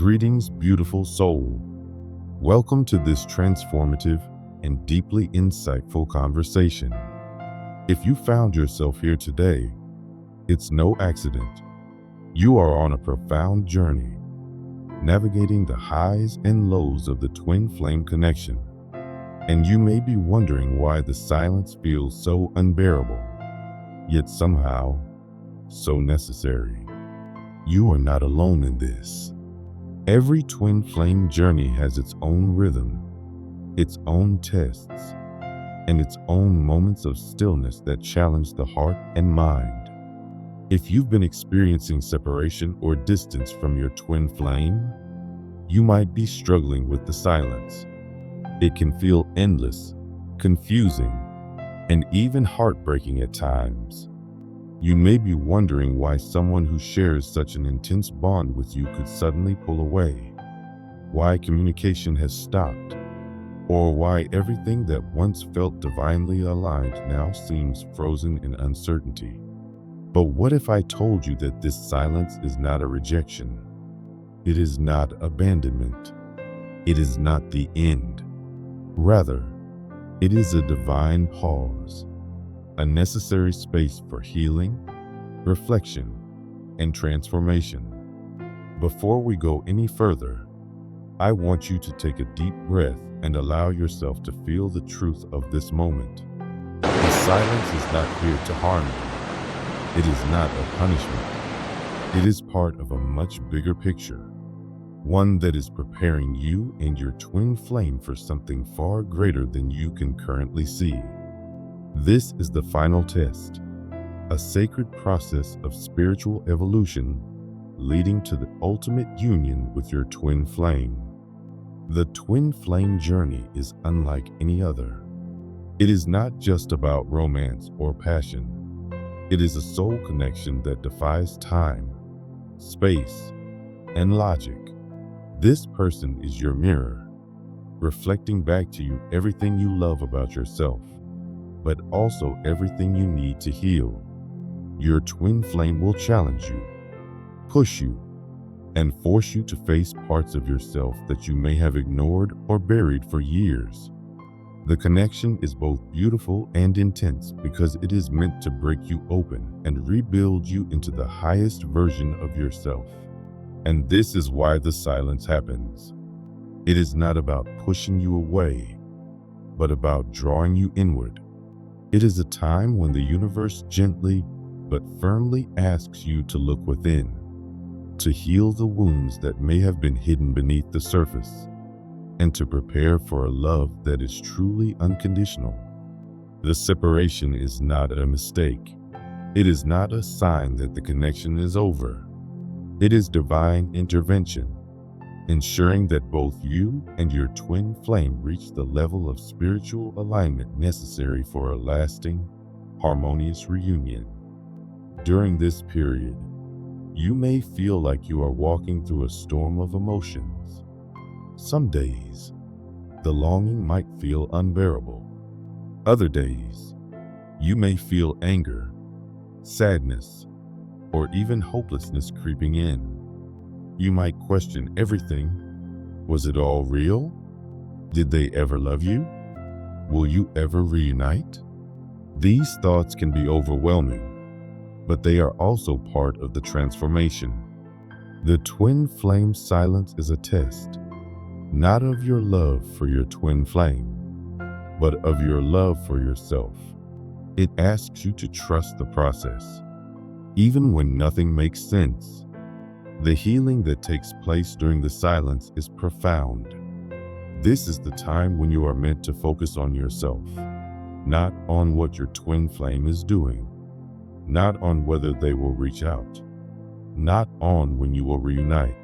Greetings, beautiful soul. Welcome to this transformative and deeply insightful conversation. If you found yourself here today, it's no accident. You are on a profound journey, navigating the highs and lows of the twin flame connection. And you may be wondering why the silence feels so unbearable, yet somehow so necessary. You are not alone in this. Every twin flame journey has its own rhythm, its own tests, and its own moments of stillness that challenge the heart and mind. If you've been experiencing separation or distance from your twin flame, you might be struggling with the silence. It can feel endless, confusing, and even heartbreaking at times. You may be wondering why someone who shares such an intense bond with you could suddenly pull away, why communication has stopped, or why everything that once felt divinely aligned now seems frozen in uncertainty. But what if I told you that this silence is not a rejection? It is not abandonment. It is not the end. Rather, it is a divine pause, a necessary space for healing, reflection, and transformation. Before we go any further, I want you to take a deep breath and allow yourself to feel the truth of this moment. The silence is not here to harm you. It is not a punishment. It is part of a much bigger picture, one that is preparing you and your twin flame for something far greater than you can currently see. This is the final test, a sacred process of spiritual evolution leading to the ultimate union with your twin flame. The twin flame journey is unlike any other. It is not just about romance or passion. It is a soul connection that defies time, space, and logic. This person is your mirror, reflecting back to you everything you love about yourself, but also everything you need to heal. Your twin flame will challenge you, push you, and force you to face parts of yourself that you may have ignored or buried for years. The connection is both beautiful and intense because it is meant to break you open and rebuild you into the highest version of yourself. And this is why the silence happens. It is not about pushing you away, but about drawing you inward. It is a time when the universe gently but firmly asks you to look within, to heal the wounds that may have been hidden beneath the surface, and to prepare for a love that is truly unconditional. The separation is not a mistake. It is not a sign that the connection is over. It is divine intervention, ensuring that both you and your twin flame reach the level of spiritual alignment necessary for a lasting, harmonious reunion. During this period, you may feel like you are walking through a storm of emotions. Some days, the longing might feel unbearable. Other days, you may feel anger, sadness, or even hopelessness creeping in. You might question everything. Was it all real? Did they ever love you? Will you ever reunite? These thoughts can be overwhelming, but they are also part of the transformation. The twin flame silence is a test, not of your love for your twin flame, but of your love for yourself. It asks you to trust the process, even when nothing makes sense. The healing that takes place during the silence is profound. This is the time when you are meant to focus on yourself, not on what your twin flame is doing, not on whether they will reach out, not on when you will reunite.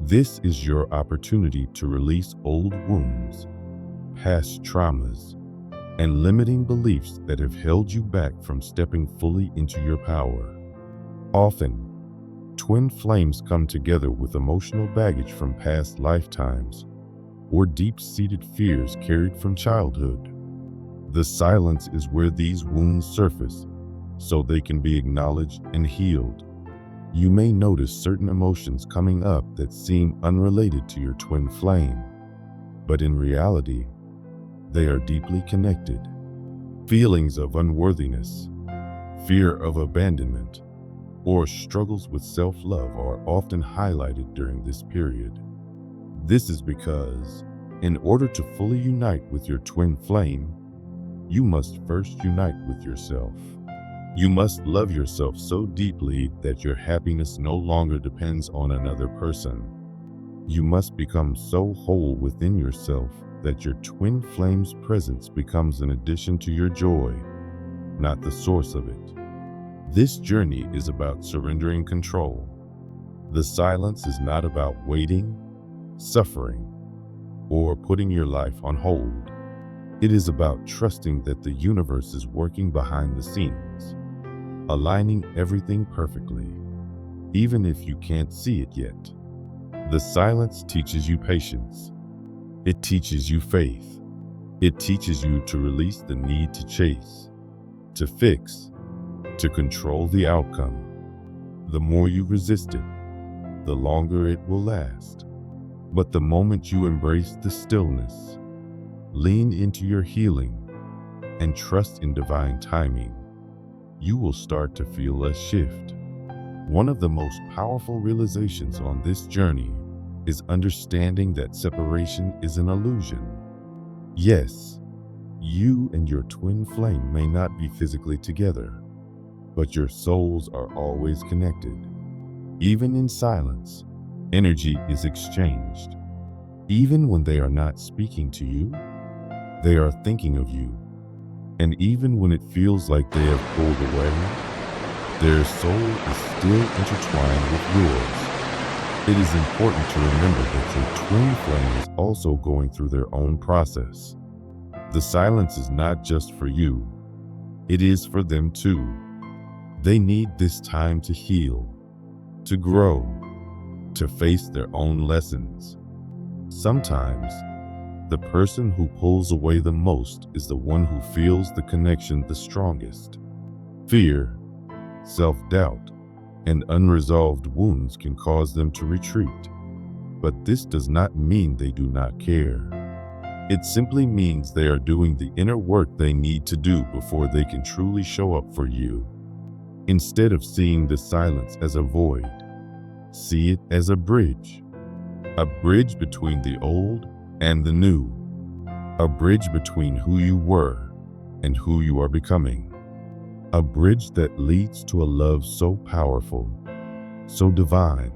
This is your opportunity to release old wounds, past traumas, and limiting beliefs that have held you back from stepping fully into your power. Often, twin flames come together with emotional baggage from past lifetimes or deep-seated fears carried from childhood. The silence is where these wounds surface so they can be acknowledged and healed. You may notice certain emotions coming up that seem unrelated to your twin flame, but in reality, they are deeply connected. Feelings of unworthiness, fear of abandonment, or struggles with self-love are often highlighted during this period. This is because, in order to fully unite with your twin flame, you must first unite with yourself. You must love yourself so deeply that your happiness no longer depends on another person. You must become so whole within yourself that your twin flame's presence becomes an addition to your joy, not the source of it. This journey is about surrendering control. The silence is not about waiting, suffering, or putting your life on hold. It is about trusting that the universe is working behind the scenes, aligning everything perfectly, even if you can't see it yet. The silence teaches you patience. It teaches you faith. It teaches you to release the need to chase, to fix, to control the outcome. The more you resist it, the longer it will last. But the moment you embrace the stillness, lean into your healing, and trust in divine timing, you will start to feel a shift. One of the most powerful realizations on this journey is understanding that separation is an illusion. Yes, you and your twin flame may not be physically together, but your souls are always connected. Even in silence, energy is exchanged. Even when they are not speaking to you, they are thinking of you. And even when it feels like they have pulled away, their soul is still intertwined with yours. It is important to remember that your twin flame is also going through their own process. The silence is not just for you, it is for them too. They need this time to heal, to grow, to face their own lessons. Sometimes, the person who pulls away the most is the one who feels the connection the strongest. Fear, self-doubt, and unresolved wounds can cause them to retreat. But this does not mean they do not care. It simply means they are doing the inner work they need to do before they can truly show up for you. Instead of seeing the silence as a void, see it as a bridge between the old and the new, a bridge between who you were and who you are becoming, a bridge that leads to a love so powerful, so divine,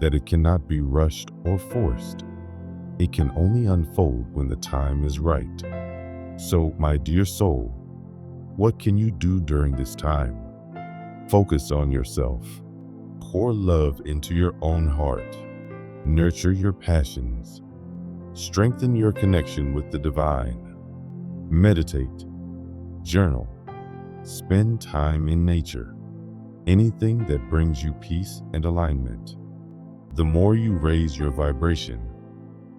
that it cannot be rushed or forced. It can only unfold when the time is right. So, my dear soul, what can you do during this time? Focus on yourself. Pour love into your own heart. Nurture your passions. Strengthen your connection with the divine. Meditate. Journal. Spend time in nature. Anything that brings you peace and alignment. The more you raise your vibration,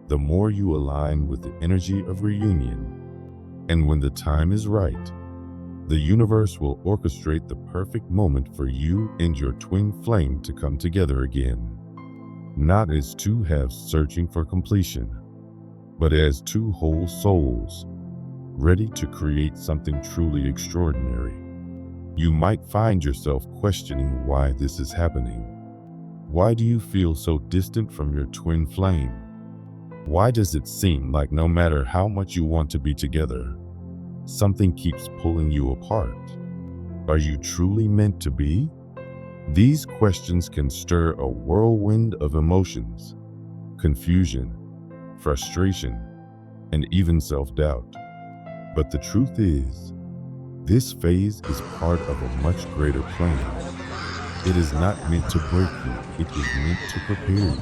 the more you align with the energy of reunion. And when the time is right, the universe will orchestrate the perfect moment for you and your twin flame to come together again. Not as two halves searching for completion, but as two whole souls, ready to create something truly extraordinary. You might find yourself questioning why this is happening. Why do you feel so distant from your twin flame? Why does it seem like no matter how much you want to be together, something keeps pulling you apart? Are you truly meant to be? These questions can stir a whirlwind of emotions, confusion, frustration, and even self-doubt. But the truth is, this phase is part of a much greater plan. It is not meant to break you, it is meant to prepare you.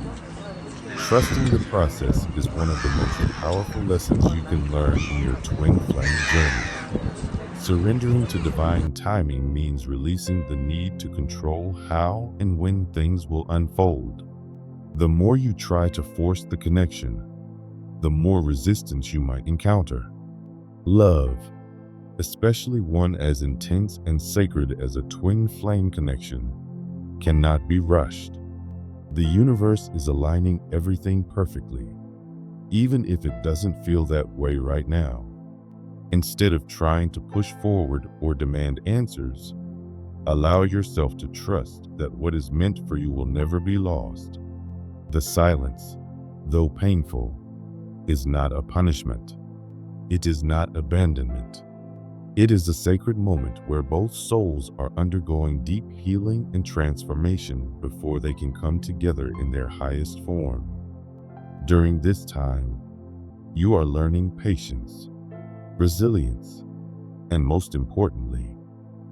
Trusting the process is one of the most powerful lessons you can learn in your twin flame journey. Surrendering to divine timing means releasing the need to control how and when things will unfold. The more you try to force the connection, the more resistance you might encounter. Love, especially one as intense and sacred as a twin flame connection, cannot be rushed. The universe is aligning everything perfectly, even if it doesn't feel that way right now. Instead of trying to push forward or demand answers, allow yourself to trust that what is meant for you will never be lost. The silence, though painful, is not a punishment. It is not abandonment. It is a sacred moment where both souls are undergoing deep healing and transformation before they can come together in their highest form. During this time, you are learning patience, resilience, and most importantly,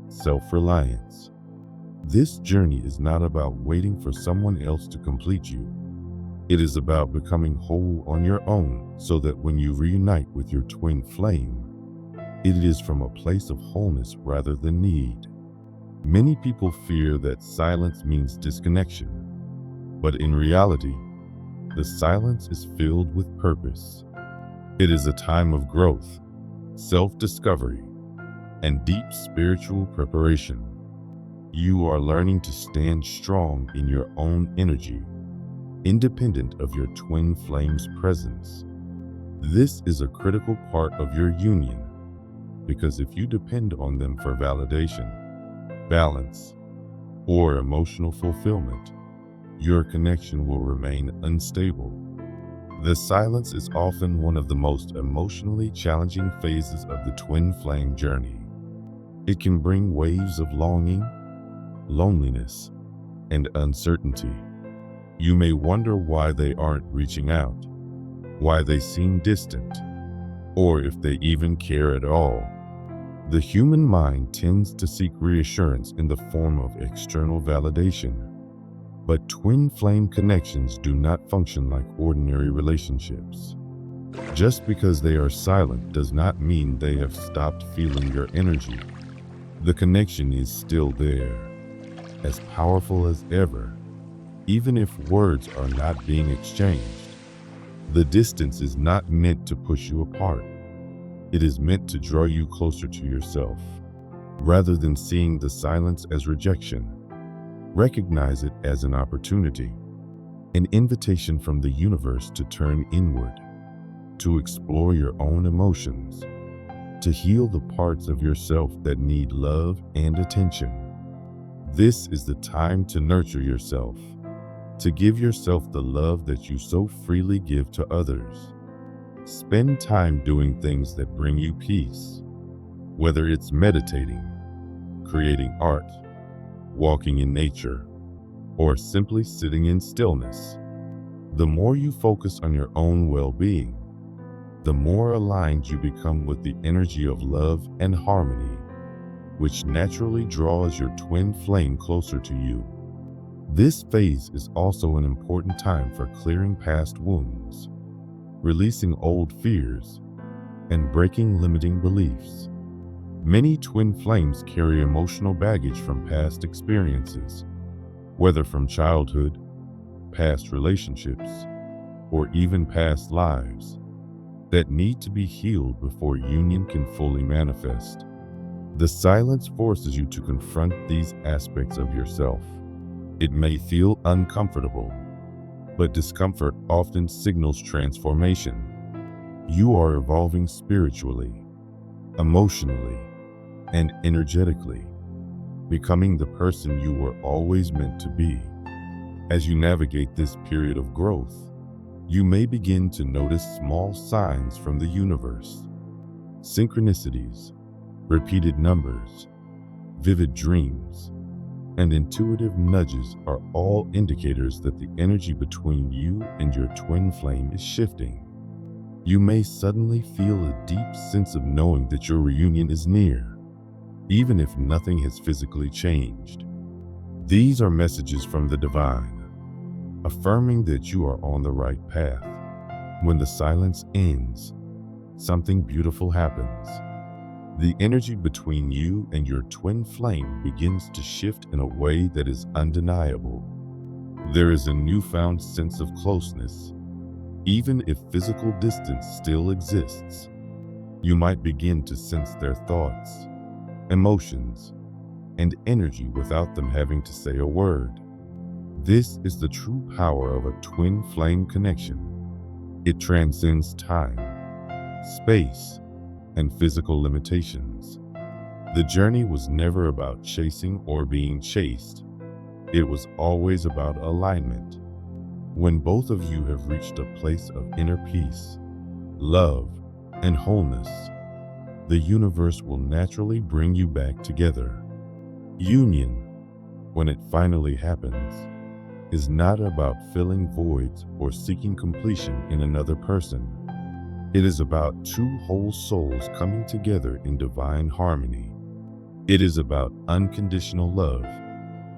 self-reliance. This journey is not about waiting for someone else to complete you. It is about becoming whole on your own so that when you reunite with your twin flame, it is from a place of wholeness rather than need. Many people fear that silence means disconnection, but in reality, the silence is filled with purpose. It is a time of growth, self-discovery, and deep spiritual preparation. You are learning to stand strong in your own energy, independent of your twin flame's presence. This is a critical part of your union, because if you depend on them for validation, balance, or emotional fulfillment, your connection will remain unstable. The silence is often one of the most emotionally challenging phases of the twin flame journey. It can bring waves of longing, loneliness, and uncertainty. You may wonder why they aren't reaching out, why they seem distant, or if they even care at all. The human mind tends to seek reassurance in the form of external validation, but twin flame connections do not function like ordinary relationships. Just because they are silent does not mean they have stopped feeling your energy. The connection is still there, as powerful as ever, even if words are not being exchanged. The distance is not meant to push you apart. It is meant to draw you closer to yourself. Rather than seeing the silence as rejection, recognize it as an opportunity, an invitation from the universe to turn inward, to explore your own emotions, to heal the parts of yourself that need love and attention. This is the time to nurture yourself, to give yourself the love that you so freely give to others. Spend time doing things that bring you peace, whether it's meditating, creating art, walking in nature, or simply sitting in stillness. The more you focus on your own well-being, the more aligned you become with the energy of love and harmony, which naturally draws your twin flame closer to you. This phase is also an important time for clearing past wounds, releasing old fears, and breaking limiting beliefs. Many twin flames carry emotional baggage from past experiences, whether from childhood, past relationships, or even past lives, that need to be healed before union can fully manifest. The silence forces you to confront these aspects of yourself. It may feel uncomfortable, but discomfort often signals transformation. You are evolving spiritually, emotionally, and energetically, becoming the person you were always meant to be. As you navigate this period of growth, you may begin to notice small signs from the universe. Synchronicities, repeated numbers, vivid dreams, and intuitive nudges are all indicators that the energy between you and your twin flame is shifting. You may suddenly feel a deep sense of knowing that your reunion is near, even if nothing has physically changed. These are messages from the divine, affirming that you are on the right path. When the silence ends, something beautiful happens. The energy between you and your twin flame begins to shift in a way that is undeniable. There is a newfound sense of closeness, even if physical distance still exists. You might begin to sense their thoughts, emotions, and energy without them having to say a word. This is the true power of a twin flame connection. It transcends time, space, and physical limitations. The journey was never about chasing or being chased. It was always about alignment. When both of you have reached a place of inner peace, love, and wholeness, the universe will naturally bring you back together. Union, when it finally happens, is not about filling voids or seeking completion in another person. It is about two whole souls coming together in divine harmony. It is about unconditional love,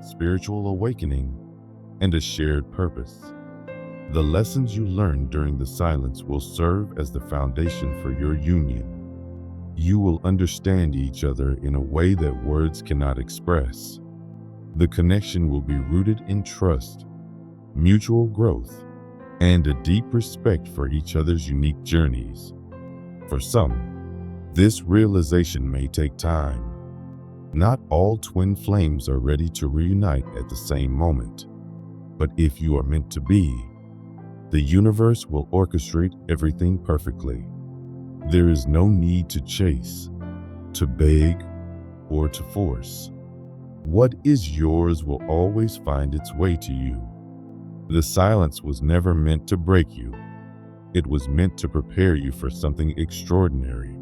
spiritual awakening, and a shared purpose. The lessons you learn during the silence will serve as the foundation for your union. You will understand each other in a way that words cannot express. The connection will be rooted in trust, mutual growth, and a deep respect for each other's unique journeys. For some, this realization may take time. Not all twin flames are ready to reunite at the same moment. But if you are meant to be, the universe will orchestrate everything perfectly. There is no need to chase, to beg, or to force. What is yours will always find its way to you. The silence was never meant to break you. It was meant to prepare you for something extraordinary.